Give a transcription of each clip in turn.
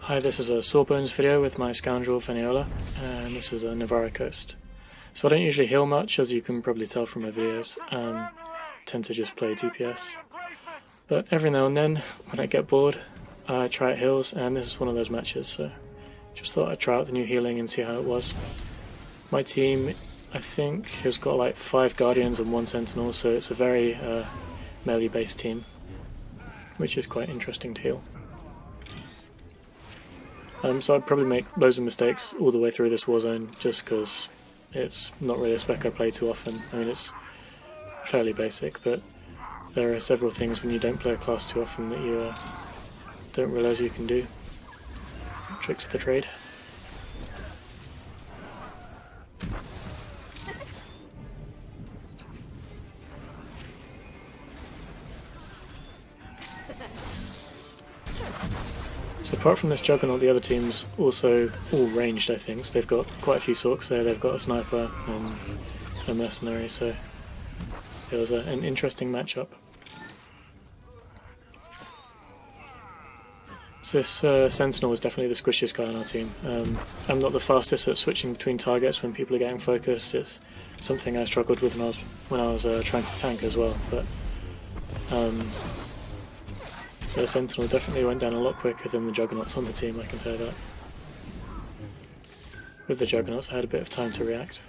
Hi, this is a Sawbones video with my Scoundrel Venaola, and this is a Novare coast. So I don't usually heal much, as you can probably tell from my videos. Tend to just play DPS. But every now and then, when I get bored, I try out heals, and this is one of those matches, so just thought I'd try out the new healing and see how it was. My team, I think, has got like 5 Guardians and 1 Sentinel, so it's a very melee-based team, which is quite interesting to heal. So I'd probably make loads of mistakes all the way through this Warzone just because it's not really a spec I play too often. I mean, it's fairly basic, but there are several things when you don't play a class too often that you don't realise you can do. Tricks of the trade. So apart from this Juggernaut, the other team's also all ranged, I think. So they've got quite a few sorks there. They've got a sniper and a mercenary, so it was an interesting matchup. So this Sentinel was definitely the squishiest guy on our team. I'm not the fastest at switching between targets when people are getting focused. It's something I struggled with when I was trying to tank as well. But the Sentinel definitely went down a lot quicker than the Juggernauts on the team, I can tell you that. With the Juggernauts I had a bit of time to react.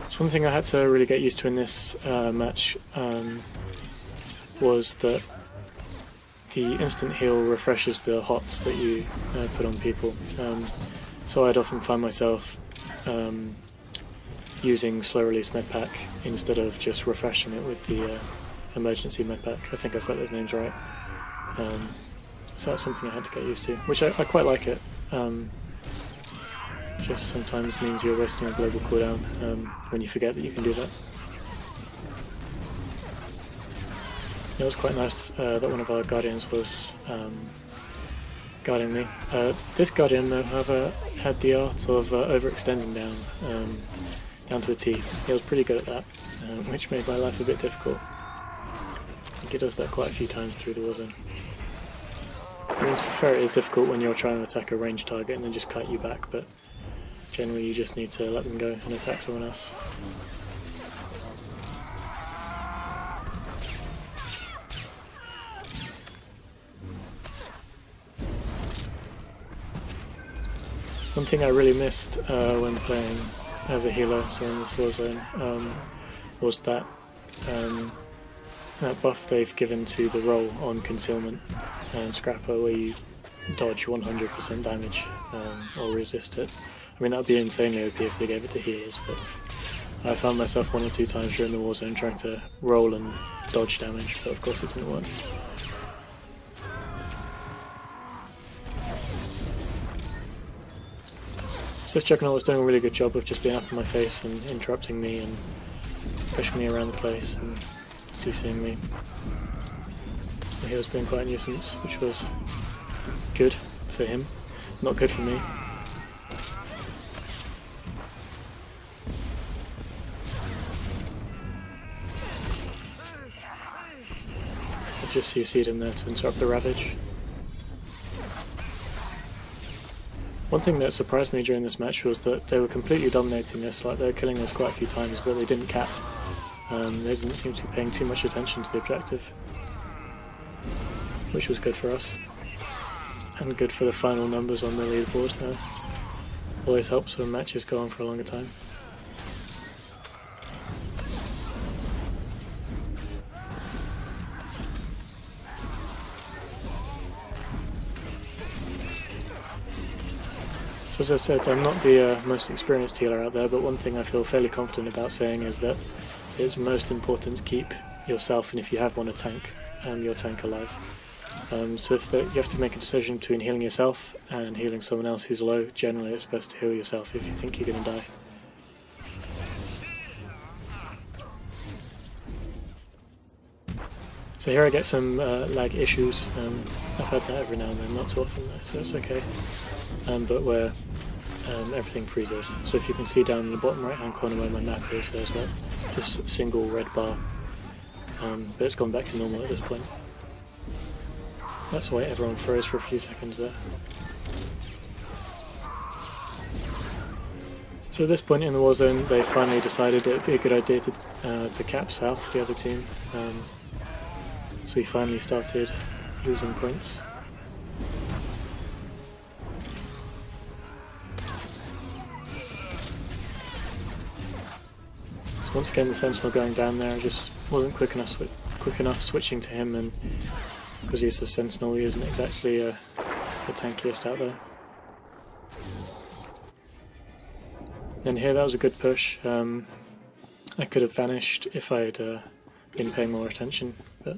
So one thing I had to really get used to in this match was that the instant heal refreshes the hots that you put on people. So I'd often find myself using slow release medpack instead of just refreshing it with the emergency medpack. I think I've got those names right. So that's something I had to get used to, which I quite like it. Just sometimes means you're wasting a global cooldown when you forget that you can do that. It was quite nice that one of our Guardians was guarding me. This Guardian, though, however, had the art of overextending down to a T. He was pretty good at that, which made my life a bit difficult. I think he does that quite a few times through the Warzone. I mean, to be fair, it is difficult when you're trying to attack a ranged target and they just cut you back, but generally you just need to let them go and attack someone else. One thing I really missed when playing as a healer, so in this Warzone, was that that buff they've given to the roll on concealment and scrapper, where you dodge 100% damage or resist it. I mean, that would be insanely OP if they gave it to healers, but I found myself 1 or 2 times during the Warzone trying to roll and dodge damage, but of course it didn't work. So this Juggernaut was doing a really good job of just being up in my face and interrupting me and pushing me around the place and CCing me. He was being quite a nuisance, which was good for him, not good for me. I just CC'd him there to interrupt the Ravage. One thing that surprised me during this match was that they were completely dominating us, like they were killing us quite a few times, but they didn't cap. They didn't seem to be paying too much attention to the objective, which was good for us, and good for the final numbers on the leaderboard. Always helps when matches go on for a longer time. So as I said, I'm not the most experienced healer out there, but one thing I feel fairly confident about saying is that it's most important to keep yourself, and if you have one, a tank, your tank alive. So if you have to make a decision between healing yourself and healing someone else who's low, generally it's best to heal yourself if you think you're going to die. So here I get some lag issues. I've had that every now and then, not too often though, so it's okay. But where everything freezes. So if you can see down in the bottom right hand corner where my map is, there's that this single red bar, but it's gone back to normal at this point. That's why everyone froze for a few seconds there. So at this point in the war zone, they finally decided it would be a good idea to cap south the other team. So we finally started losing points. So once again, the Sentinel going down there, I just wasn't quick enough switching to him, and because he's a Sentinel, he isn't exactly the tankiest out there. And here, that was a good push. I could have vanished if I had been paying more attention, but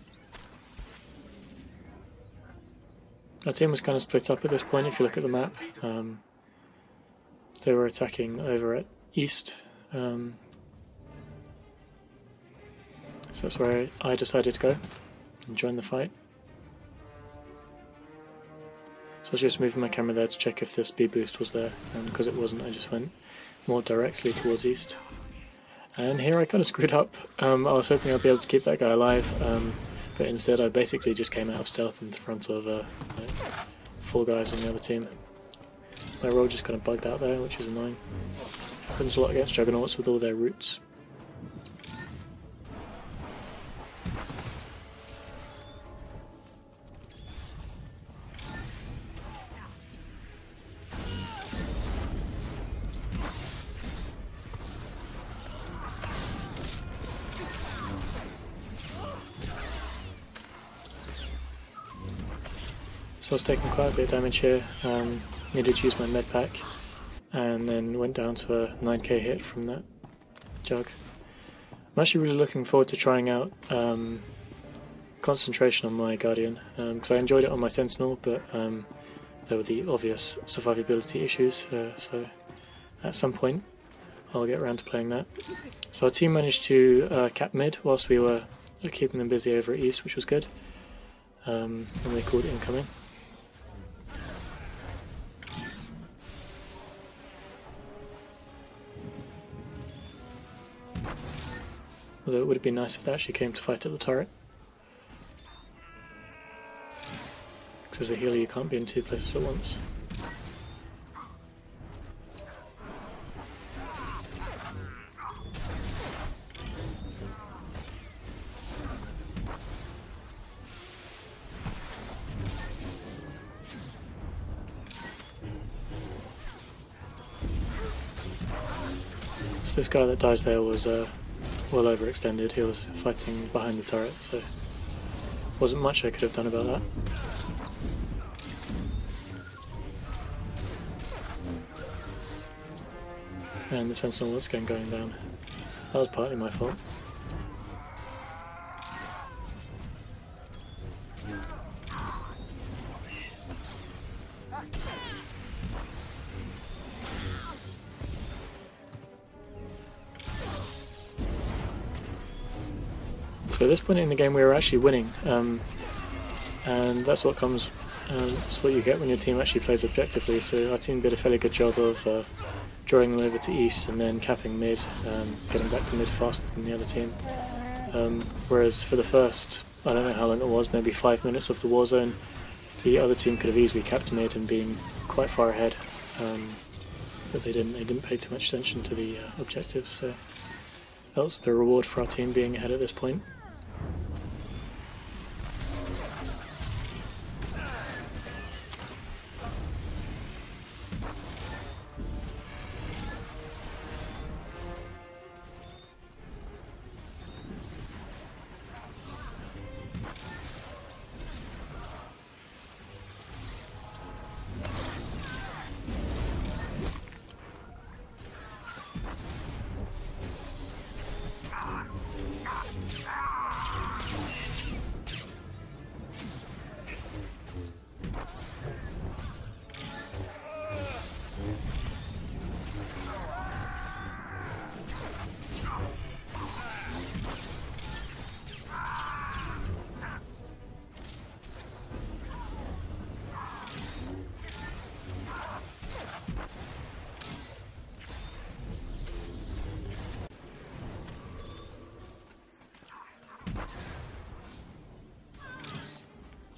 our team was kind of split up at this point if you look at the map. So they were attacking over at east, so that's where I decided to go and join the fight. So I was just moving my camera there to check if the speed boost was there, and because it wasn't, I just went more directly towards east. And here I kind of screwed up. I was hoping I'd be able to keep that guy alive, but instead I basically just came out of stealth in front of like 4 guys on the other team. My roll just kind of bugged out there, which is annoying. Happens a lot against Juggernauts with all their roots. So I was taking quite a bit of damage here, needed to use my med pack, and then went down to a 9k hit from that jug. I'm actually really looking forward to trying out concentration on my Guardian, because I enjoyed it on my Sentinel, but there were the obvious survivability issues, so at some point I'll get around to playing that. So our team managed to cap mid whilst we were keeping them busy over at east, which was good, and they called it incoming. Although it would have been nice if they actually came to fight at the turret. Because as a healer you can't be in 2 places at once. So this guy that dies there was well overextended. He was fighting behind the turret, so wasn't much I could have done about that. And the Sentinel was again going down. That was partly my fault. So at this point in the game we were actually winning, and that's what comes, that's what you get when your team actually plays objectively. So our team did a fairly good job of drawing them over to east and then capping mid, getting back to mid faster than the other team. Whereas for the first, I don't know how long it was, maybe 5 minutes of the war zone, the other team could have easily capped mid and been quite far ahead, but they didn't. They didn't pay too much attention to the objectives, so that was the reward for our team being ahead at this point.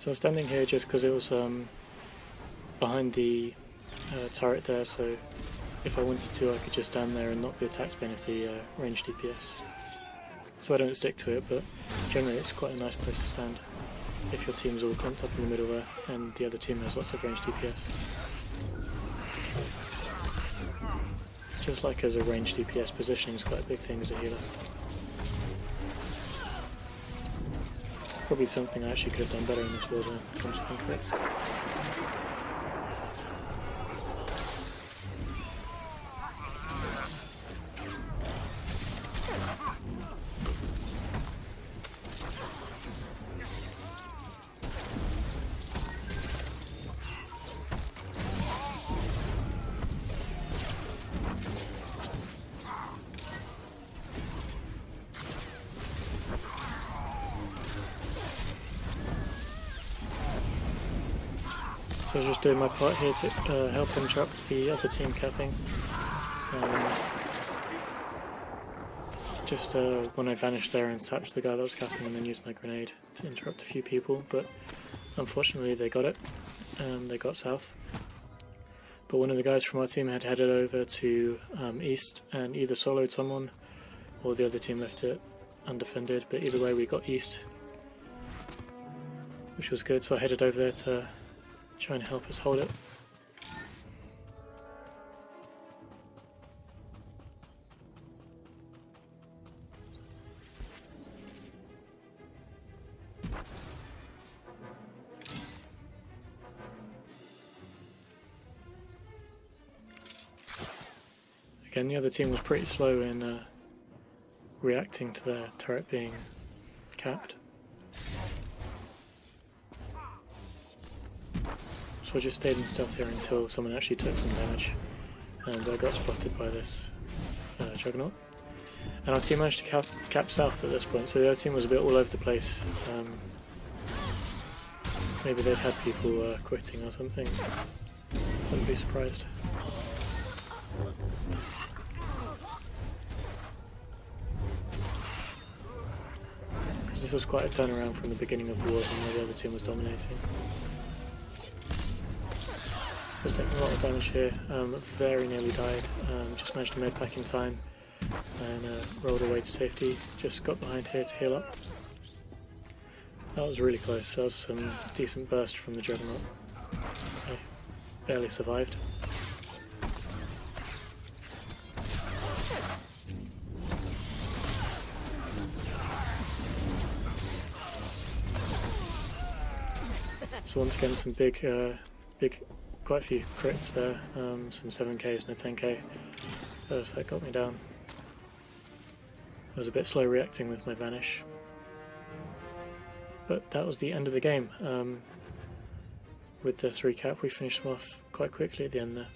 So I was standing here just because it was behind the turret there, so if I wanted to I could just stand there and not be attacked by any of the ranged DPS. So I don't stick to it, but generally it's quite a nice place to stand if your team's all clumped up in the middle there and the other team has lots of ranged DPS. Just like as a ranged DPS, positioning is quite a big thing as a healer. Probably something I actually could have done better in this world when it comes to think of it. So I was just doing my part here to help interrupt the other team capping. Just when I vanished there and sapped the guy that was capping and then used my grenade to interrupt a few people, but unfortunately they got it, they got south. But one of the guys from our team had headed over to east and either soloed someone or the other team left it undefended, but either way we got east, which was good, so I headed over there to try and help us hold it. Again, the other team was pretty slow in reacting to their turret being capped. So I just stayed in stealth here until someone actually took some damage, and I got spotted by this juggernaut. And our team managed to cap south at this point, so the other team was a bit all over the place. Maybe they'd had people quitting or something. Wouldn't be surprised. Because this was quite a turnaround from the beginning of the wars when the other team was dominating. So I was taking a lot of damage here, very nearly died, just managed to med back in time and rolled away to safety, just got behind here to heal up. That was really close, that was some decent burst from the Juggernaut. I barely survived. So once again some quite a few crits there, some 7Ks and a 10K, so that got me down. I was a bit slow reacting with my vanish, but that was the end of the game. With the 3 cap we finished them off quite quickly at the end there.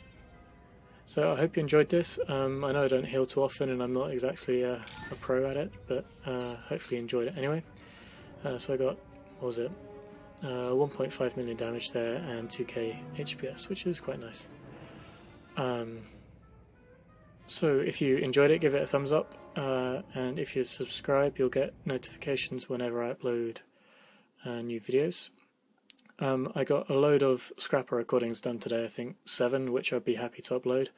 So I hope you enjoyed this. I know I don't heal too often and I'm not exactly a pro at it, but hopefully you enjoyed it anyway. So I got, what was it? 1.5 million damage there and 2k HPS, which is quite nice. So if you enjoyed it, give it a thumbs up, and if you subscribe you'll get notifications whenever I upload new videos. I got a load of Scrapper recordings done today, I think 7, which I'd be happy to upload.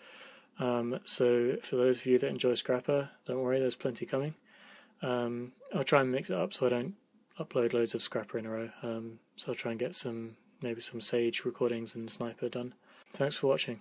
So for those of you that enjoy Scrapper, don't worry, there's plenty coming. I'll try and mix it up so I don't upload loads of Scrapper in a row, so I'll try and get maybe some Sage recordings and Sniper done. Thanks for watching.